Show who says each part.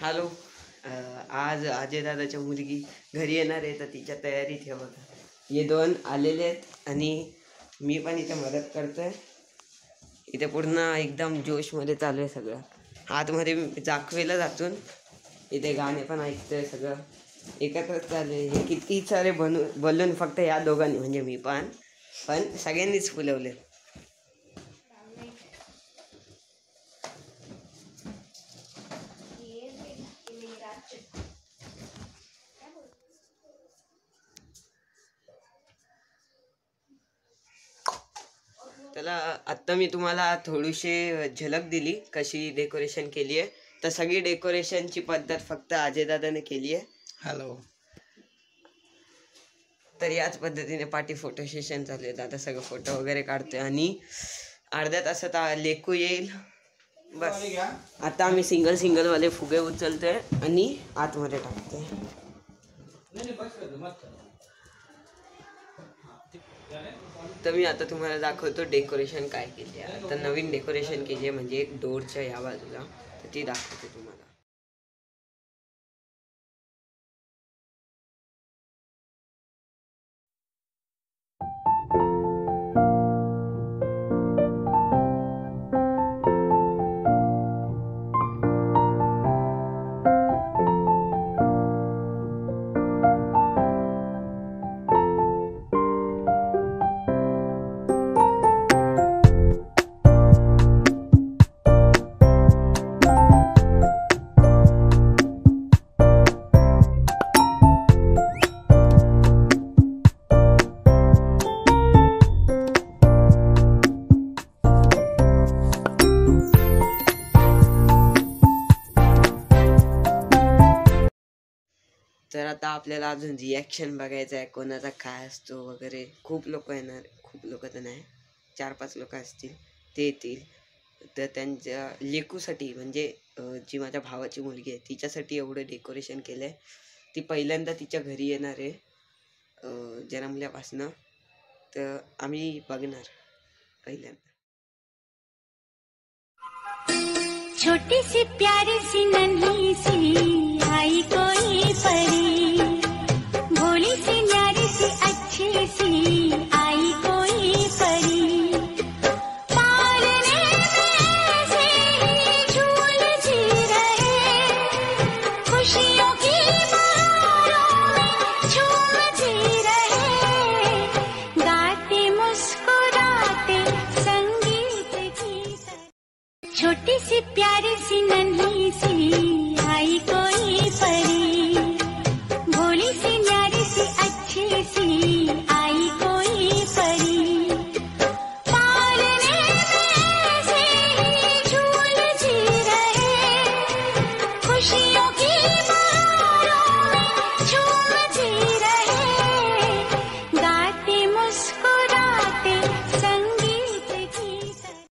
Speaker 1: Hello. आज अजय दादाच्या मुलगी घरी येणार आहे, तर तिच्या तयारीत हे बघा, हे दोन आलेले आहेत आणि मी पण इथे मदत करतोय. इथे पूर्ण एकदम जोशमध्ये चालू आहे सगळं. आतमध्ये जाखवेला जातून इथे गाणे पण ऐकतोय, सगळं एकत्रच चालू आहे. हे किती सारे बलून फक्त या दोघांनी म्हणजे मी पण सगळ्यांनीच फुलवले. त्याला आत्ता मी तुम्हाला थोडीशी झलक दिली कशी डेकोरेशन केली आहे. तर सगळी डेकोरेशनची पद्धत फक्त अजय दादाने केली आहे.
Speaker 2: हॅलो.
Speaker 1: तर याच पद्धतीने पाठी फोटो सेशन चालू आहे. आता सगळं फोटो वगैरे काढतोय आणि अर्ध्या तासात लेकू येईल. बस आता आम्ही सिंगल वाले फुगे उचलतोय आणि आतमध्ये टाकतोय. तर मी आता तुम्हाला दाखवतो डेकोरेशन काय केली आहे. आता नवीन डेकोरेशन केली आहे, म्हणजे एक डोरच्या या बाजूला, तर ती दाखवते तुम्हाला. तर आता आपल्याला अजून रिॲक्शन बघायचं आहे, कोणाचा काय असतो वगैरे. खूप लोक येणार, खूप लोक तर नाही, 4-5 लोक असतील, ते येतील. तर त्यांच्या लेकूसाठी म्हणजे जी माझ्या भावाची मुलगी आहे तिच्यासाठी एवढं डेकोरेशन केलं आहे. ती पहिल्यांदा तिच्या घरी येणार आहे जन्मल्यापासनं. तर आम्ही बघणार पहिल्यांदा.
Speaker 3: छोटी सी प्यारी सी नन्ही सी आई कोई परी, भोली सी न्यारी सी अच्छी सी आई कोई परी, पालने में से ही झूल जी रहे, खुशियों की बहारों में झूम जी रहे, गाते मुस्कुराते संगीत की तरह। छोटी सी प्यारी सी नन्ही सी आई कोई परी, भोली सी न्यारी सी अच्छी सी